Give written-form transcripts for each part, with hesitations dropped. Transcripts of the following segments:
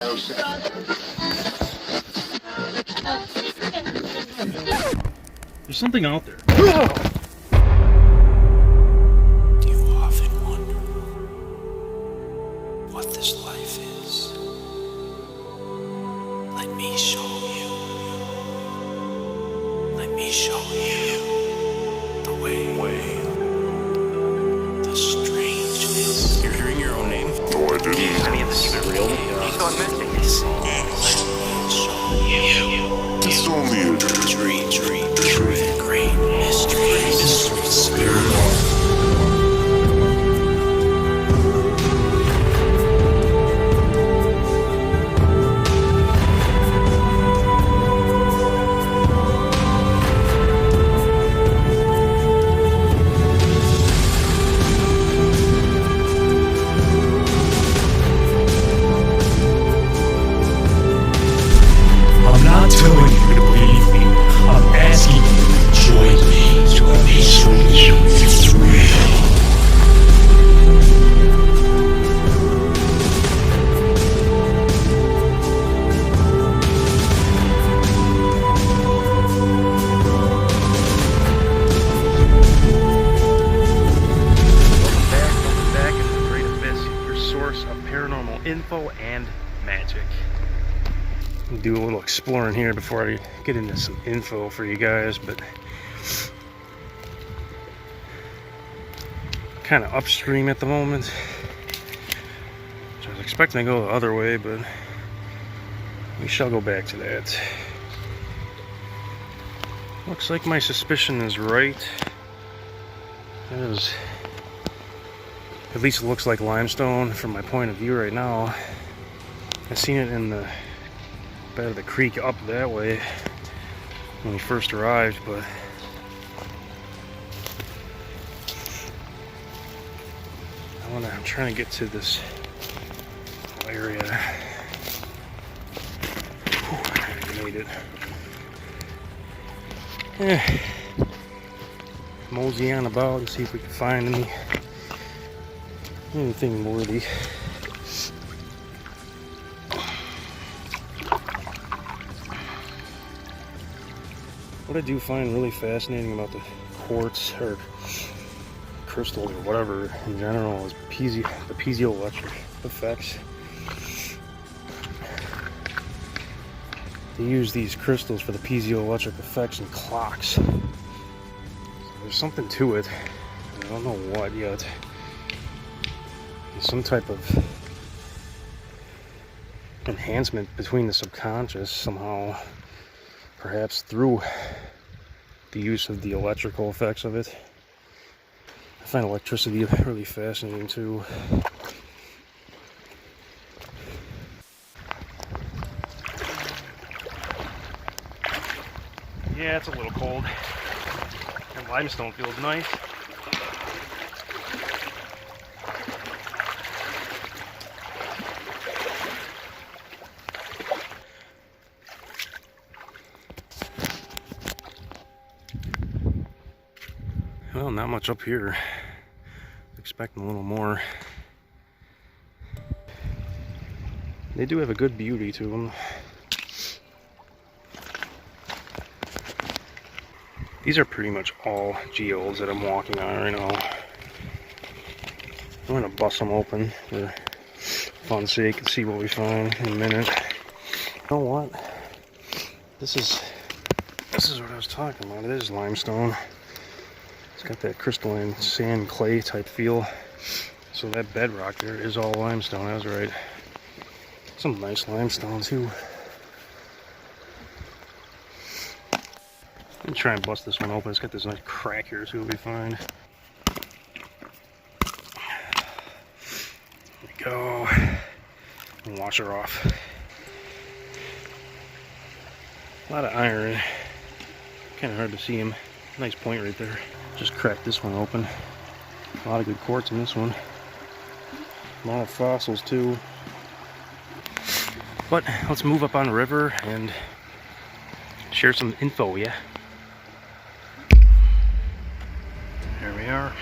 There's something out there. Do you often wonder what this life is? Let me show you. Let me show you the way. The strangeness. You're hearing your own name? No, I didn't. Any of this is real? He's gone missing. It's only a Tree, great mystery, spirit. I'm not telling you to believe me. I'm asking you to join me. Let me show you it's real. Welcome back into the Great Abyss, your source of paranormal info and magic. I'll do a little exploring here before I get into some info for you guys, but kind of upstream at the moment. So I was expecting to go the other way, but we shall go back to that. Looks like my suspicion is right. It is, at least it looks like limestone from my point of view right now. I've seen it in the bed of the creek up that way when we first arrived, but I'm trying to get to this area. Whew, I made it. Mosey on about and see if we can find anything worthy. What I do find really fascinating about the quartz or crystals or whatever in general is the piezoelectric effects. They use these crystals for the piezoelectric effects in clocks. So there's something to it. I don't know what yet. There's some type of enhancement between the subconscious somehow. Perhaps through the use of the electrical effects of it. I find electricity really fascinating too. Yeah, it's a little cold. And limestone feels nice. Well, not much up here. Expecting a little more. They do have a good beauty to them. These are pretty much all geodes that I'm walking on right now. I'm gonna bust them open for fun's sake and see what we find in a minute. You know what? This is what I was talking about. It is limestone. It's got that crystalline sand clay type feel. So that bedrock there is all limestone. I was right. Some nice limestone too. Let me try and bust this one open. It's got this nice crack here, see what we find. There we go. And wash her off. A lot of iron. Kind of hard to see him. Nice point right there. Just cracked this one open. A lot of good quartz in this one. A lot of fossils too. But let's move up on the river and share some info, yeah? There we are.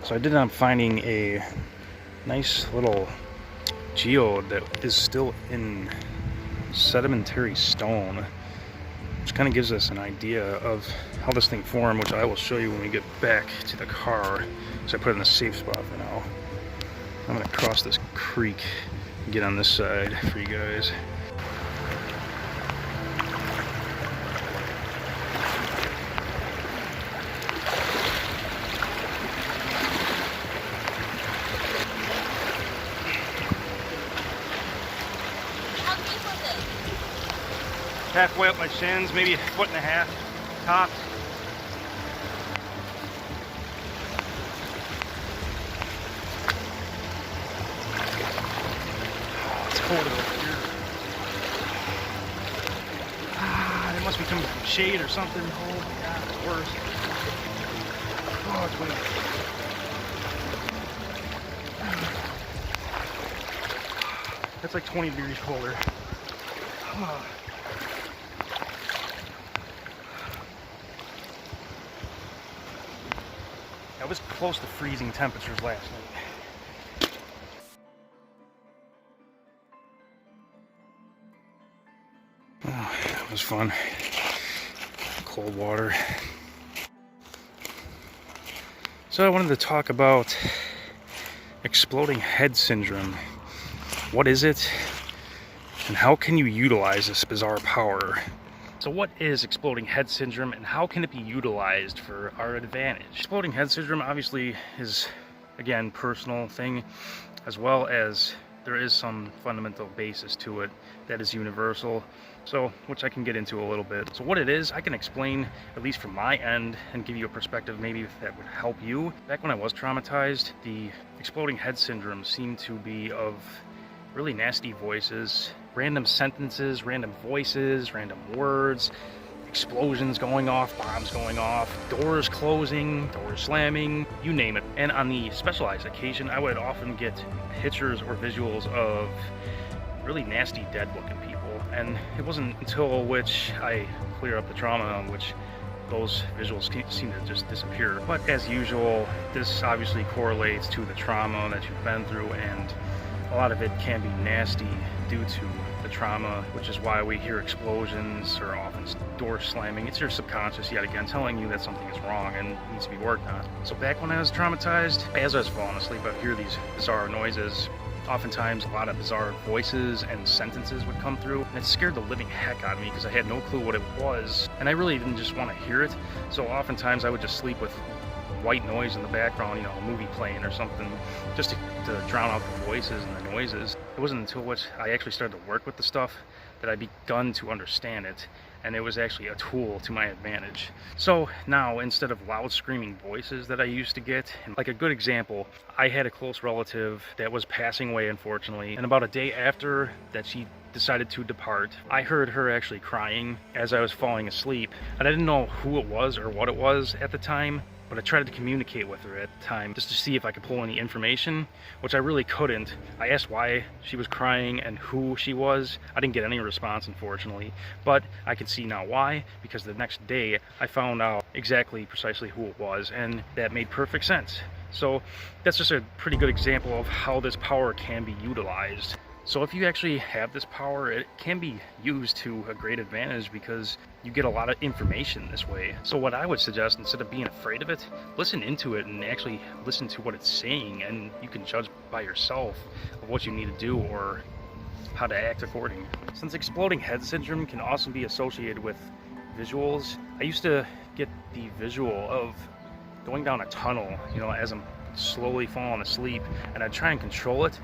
So I did end up finding a nice little geode that is still in sedimentary stone, which kind of gives us an idea of how this thing formed, which I will show you when we get back to the car. So I put it in a safe spot for now. I'm gonna cross this creek and get on this side for you guys. Halfway up my shins, maybe a foot and a half tops. Oh, it's cold over here. Ah, it must be coming from shade or something. Oh my god, it's worse. Oh, it's windy. That's like 20 degrees colder. Oh. It was close to freezing temperatures last night. Oh, that was fun. Cold water. So I wanted to talk about exploding head syndrome. What is it? And how can you utilize this bizarre power? So what is exploding head syndrome and how can it be utilized for our advantage? Exploding head syndrome obviously is, again, personal thing, as well as there is some fundamental basis to it that is universal, so which I can get into a little bit. So what it is, I can explain at least from my end and give you a perspective maybe that would help you. Back when I was traumatized, the exploding head syndrome seemed to be of really nasty voices, random sentences, random voices, random words, explosions going off, bombs going off, doors closing, doors slamming, you name it. And on the specialized occasion, I would often get pictures or visuals of really nasty, dead-looking people. And it wasn't until which I clear up the trauma on which those visuals seem to just disappear. But as usual, this obviously correlates to the trauma that you've been through, and a lot of it can be nasty due to the trauma, which is why we hear explosions or often door slamming. It's your subconscious yet again telling you that something is wrong and needs to be worked on. So back when I was traumatized, as I was falling asleep, I'd hear these bizarre noises. Oftentimes a lot of bizarre voices and sentences would come through, and it scared the living heck out of me because I had no clue what it was, and I really didn't just want to hear it. So oftentimes I would just sleep with white noise in the background, you know, a movie playing or something, just to drown out the voices and the noises. It wasn't until which I actually started to work with the stuff that I begun to understand it, and it was actually a tool to my advantage. So now, instead of loud screaming voices that I used to get, like a good example, I had a close relative that was passing away, unfortunately, and about a day after that she decided to depart, I heard her actually crying as I was falling asleep, and I didn't know who it was or what it was at the time, but I tried to communicate with her at the time just to see if I could pull any information, which I really couldn't. I asked why she was crying and who she was. I didn't get any response, unfortunately, but I can see now why, because the next day I found out exactly precisely who it was, and that made perfect sense. So that's just a pretty good example of how this power can be utilized. So if you actually have this power, it can be used to a great advantage because you get a lot of information this way. So what I would suggest, instead of being afraid of it, listen into it and actually listen to what it's saying, and you can judge by yourself of what you need to do or how to act accordingly. Since exploding head syndrome can also be associated with visuals, I used to get the visual of going down a tunnel, you know, as I'm slowly falling asleep, and I'd try and control it.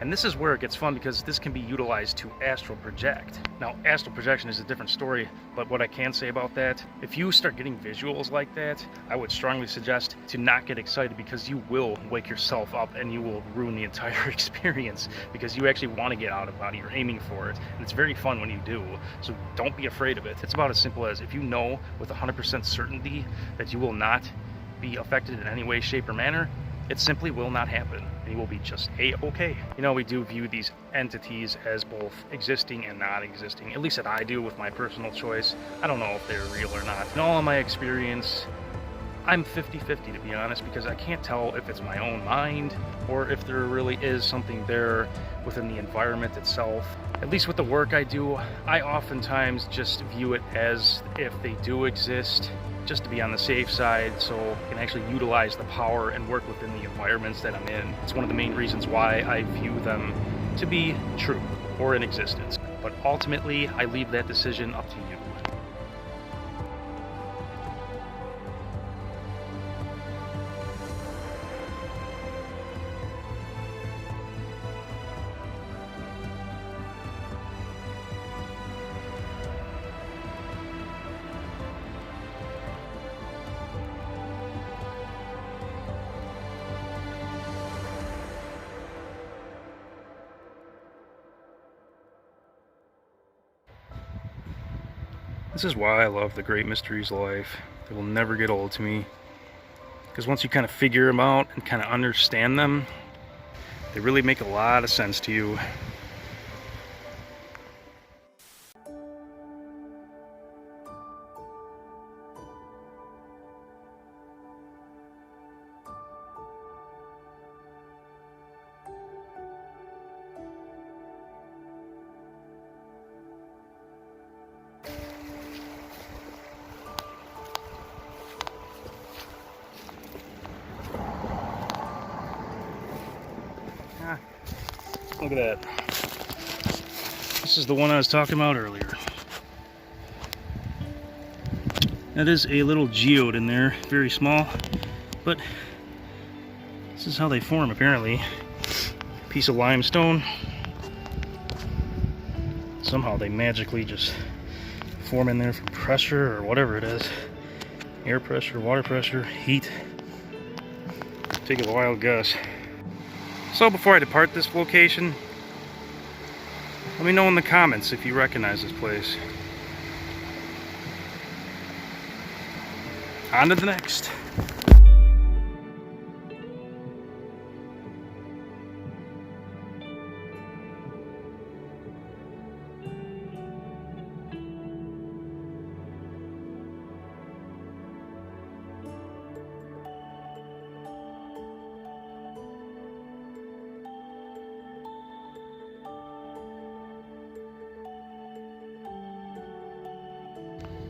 And this is where it gets fun because this can be utilized to astral project. Now, astral projection is a different story, but what I can say about that, if you start getting visuals like that, I would strongly suggest to not get excited because you will wake yourself up and you will ruin the entire experience because you actually want to get out of body. You're aiming for it, and it's very fun when you do. So don't be afraid of it. It's about as simple as if you know with 100% certainty that you will not be affected in any way, shape, or manner, it simply will not happen, and you will be just A-okay. You know, we do view these entities as both existing and not existing, at least that I do with my personal choice. I don't know if they're real or not. In all of my experience, I'm 50-50 to be honest, because I can't tell if it's my own mind or if there really is something there within the environment itself. At least with the work I do, I oftentimes just view it as if they do exist, just to be on the safe side, so I can actually utilize the power and work within the environments that I'm in. It's one of the main reasons why I view them to be true or in existence. But ultimately, I leave that decision up to you. This is why I love the great mysteries of life. They will never get old to me. Because once you kind of figure them out and kind of understand them, they really make a lot of sense to you. Look at that. This is the one I was talking about earlier. That is a little geode in there, very small, but this is how they form apparently. Piece of limestone. Somehow they magically just form in there from pressure or whatever it is. Air pressure, water pressure, heat. Take a wild guess. So before I depart this location, let me know in the comments if you recognize this place. On to the next.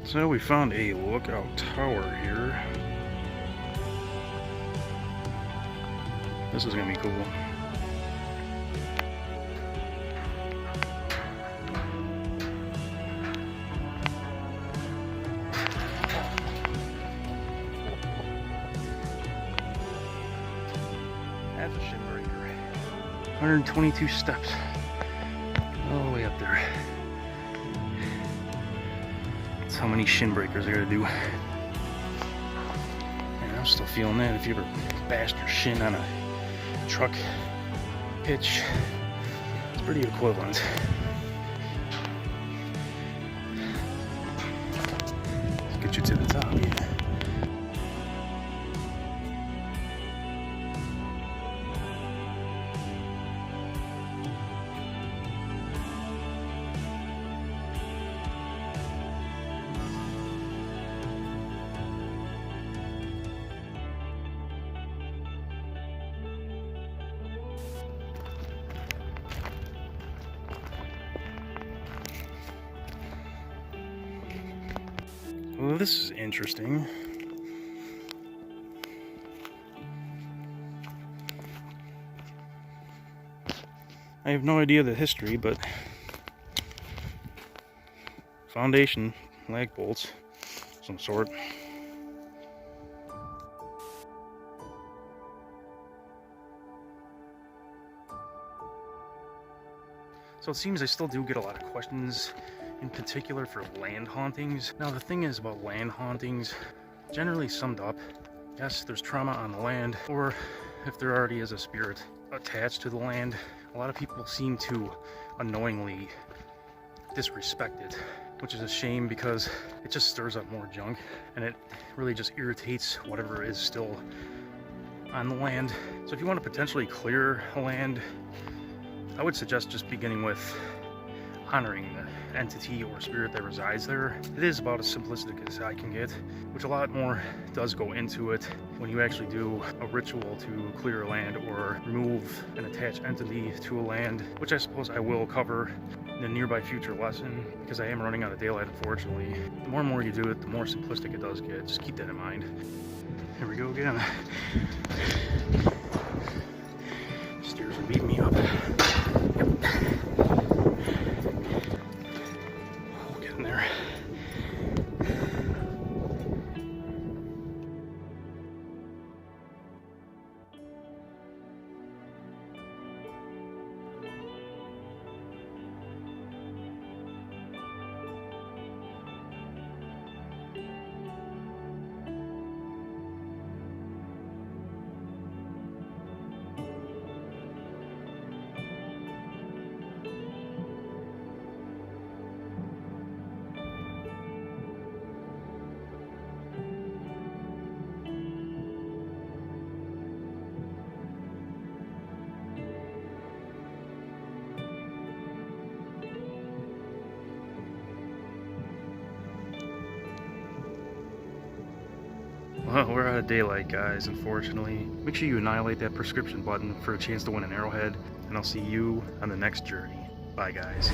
So we found a lookout tower here. This is gonna be cool. That's a shipbreaker. 122 steps. All the way up there. How many shin breakers I gotta do. And I'm still feeling that. If you ever bashed your shin on a truck hitch, it's pretty equivalent. Let's get you to the top, yeah. Well, this is interesting. I have no idea the history, but foundation lag bolts, some sort. So it seems I still do get a lot of questions, in particular for land hauntings. Now the thing is about land hauntings, generally summed up, yes, there's trauma on the land, or if there already is a spirit attached to the land, a lot of people seem to unknowingly disrespect it, which is a shame because it just stirs up more junk and it really just irritates whatever is still on the land. So if you want to potentially clear a land, I would suggest just beginning with honoring the entity or spirit that resides there. It is about as simplistic as I can get, which a lot more does go into it when you actually do a ritual to clear a land or remove an attached entity to a land, which I suppose I will cover in a nearby future lesson, because I am running out of daylight, unfortunately. The more and more you do it, the more simplistic it does get. Just keep that in mind. Here we go again. Stairs are beating me up. We'll get in there. Well, we're out of daylight, guys, unfortunately. Make sure you annihilate that prescription button for a chance to win an arrowhead, and I'll see you on the next journey. Bye, guys.